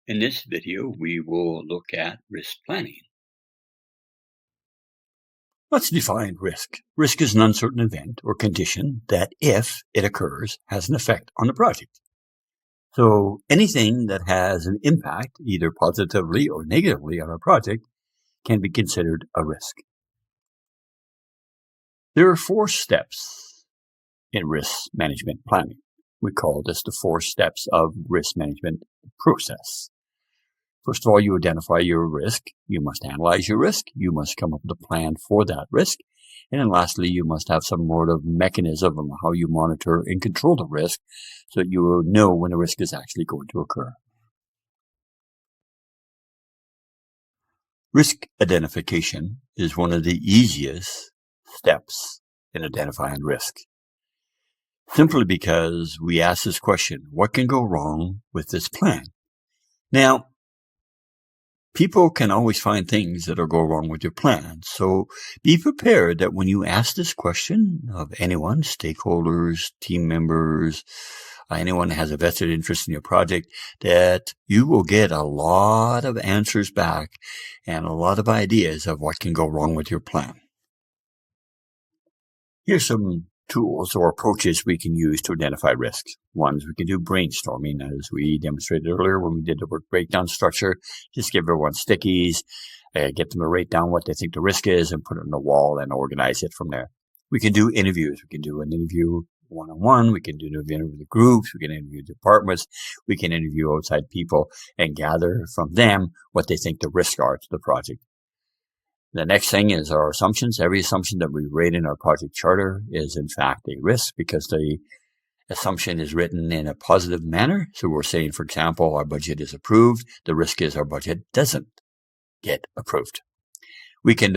In this video, we will look at risk planning. Let's define risk. Risk is an uncertain event or condition that, if it occurs, has an effect on the project. So anything that has an impact, either positively or negatively on a project, can be considered a risk. There are 4 steps in risk management planning. We call this the 4 steps of risk management process. First of all, you identify your risk. You must analyze your risk. You must come up with a plan for that risk. And then lastly, you must have some sort of mechanism on how you monitor and control the risk so that you will know when the risk is actually going to occur. Risk identification is one of the easiest steps in identifying risk. Simply because we ask this question, what can go wrong with this plan? Now, people can always find things that will go wrong with your plan. So be prepared that when you ask this question of anyone, stakeholders, team members, anyone that has a vested interest in your project, that you will get a lot of answers back and a lot of ideas of what can go wrong with your plan. Here's some tools or approaches we can use to identify risks. One is we can do brainstorming, as we demonstrated earlier when we did the work breakdown structure. Just give everyone stickies, get them to write down what they think the risk is and put it on the wall and organize it from there. We can do interviews. We can do an interview one-on-one. We can do an interview with groups. We can interview departments. We can interview outside people and gather from them what they think the risks are to the project. The next thing is our assumptions. Every assumption that we rate in our project charter is in fact a risk because the assumption is written in a positive manner. So we're saying, for example, our budget is approved. The risk is our budget doesn't get approved. We can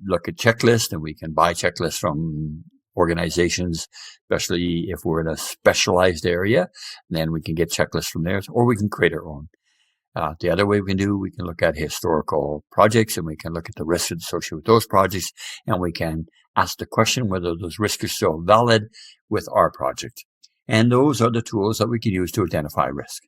look at checklists, and we can buy checklists from organizations, especially if we're in a specialized area. Then we can get checklists from there, or we can create our own. The other way we can look at historical projects, and we can look at the risks associated with those projects, and we can ask the question whether those risks are still valid with our project. And those are the tools that we can use to identify risk.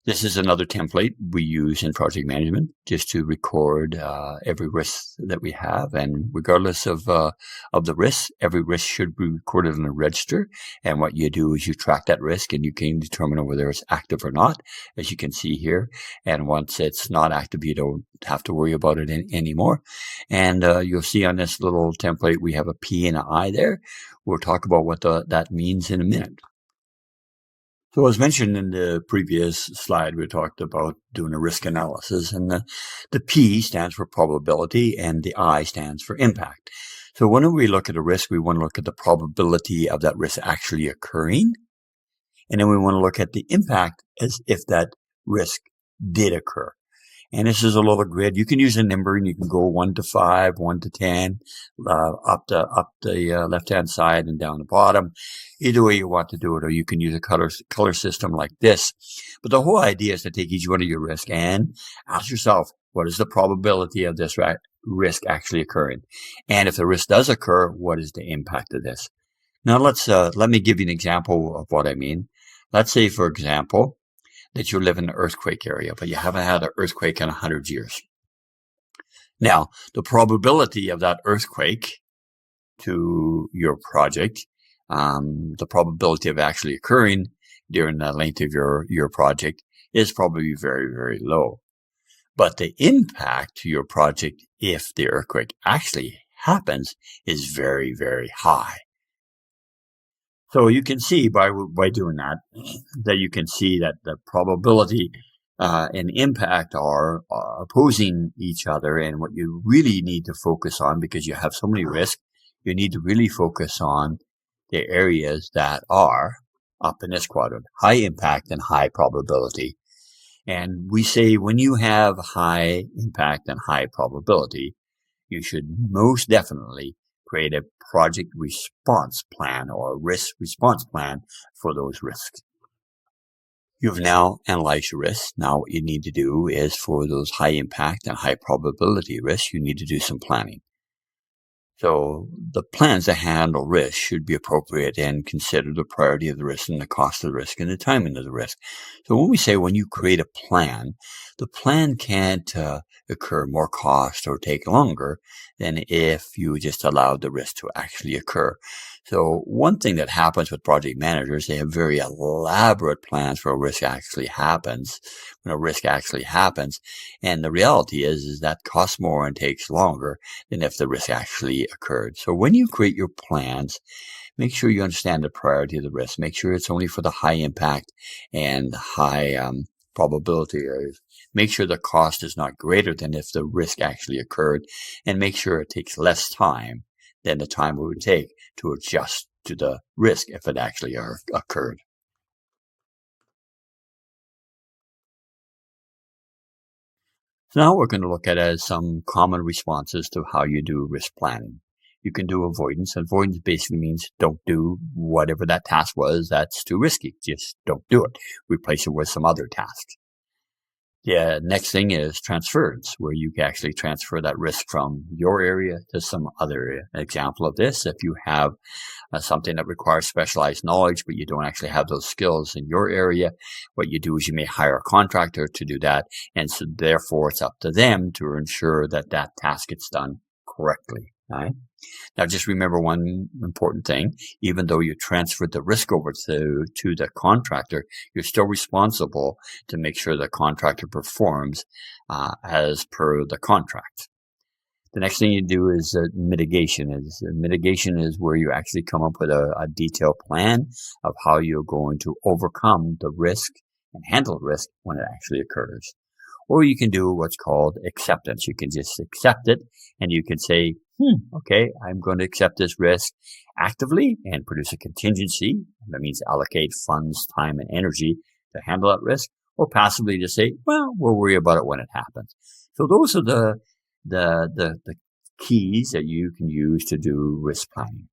This is another template we use in project management just to record every risk that we have. And regardless of the risk, every risk should be recorded in a register. And what you do is you track that risk and you can determine whether it's active or not, as you can see here. And once it's not active, you don't have to worry about it anymore. And you'll see on this little template, we have a P and an I there. We'll talk about what that means in a minute. So as mentioned in the previous slide, we talked about doing a risk analysis, and the P stands for probability and the I stands for impact. So when we look at a risk, we want to look at the probability of that risk actually occurring. And then we want to look at the impact as if that risk did occur. And this is a little grid. You can use a number, and you can go 1 to 5, 1 to 10, up the left-hand side and down the bottom. Either way you want to do it, or you can use a color system like this. But the whole idea is to take each one of your risks and ask yourself, what is the probability of this risk actually occurring? And if the risk does occur, what is the impact of this? Now let me give you an example of what I mean. Let's say, for example, that you live in an earthquake area, but you haven't had an earthquake in 100 years. Now, the probability of that earthquake to your project, the probability of actually occurring during the length of your project is probably very, very low. But the impact to your project, if the earthquake actually happens, is very, very high. So you can see by doing that you can see that the probability and impact are opposing each other. And what you really need to focus on, because you have so many risks, you need to really focus on the areas that are up in this quadrant, high impact and high probability. And we say when you have high impact and high probability, you should most definitely create a project response plan or risk response plan for those risks. You've now analyzed your risks. Now what you need to do is, for those high impact and high probability risks, you need to do some planning. So the plans to handle risk should be appropriate and consider the priority of the risk and the cost of the risk and the timing of the risk. So when you create a plan, the plan can't occur more cost or take longer than if you just allowed the risk to actually occur. So one thing that happens with project managers, they have very elaborate plans for a risk actually happens, when a risk actually happens. And the reality is that costs more and takes longer than if the risk actually occurred. So when you create your plans, make sure you understand the priority of the risk. Make sure it's only for the high impact and high probability areas. Make sure the cost is not greater than if the risk actually occurred, and make sure it takes less time than the time it would take to adjust to the risk if it actually occurred. So now we're going to look at some common responses to how you do risk planning. You can do avoidance. Avoidance basically means don't do whatever that task was that's too risky. Just don't do it. Replace it with some other task. Yeah, next thing is transference, where you can actually transfer that risk from your area to some other area. An example of this, if you have something that requires specialized knowledge, but you don't actually have those skills in your area, what you do is you may hire a contractor to do that. And so therefore it's up to them to ensure that that task gets done correctly. Right? Now, just remember one important thing. Even though you transferred the risk over to the contractor, you're still responsible to make sure the contractor performs as per the contract. The next thing you do is mitigation. Mitigation is where you actually come up with a detailed plan of how you're going to overcome the risk and handle risk when it actually occurs. Or you can do what's called acceptance. You can just accept it, and you can say, okay, I'm going to accept this risk actively and produce a contingency. That means allocate funds, time, and energy to handle that risk. Or passively to say, well, we'll worry about it when it happens. So those are the keys that you can use to do risk planning.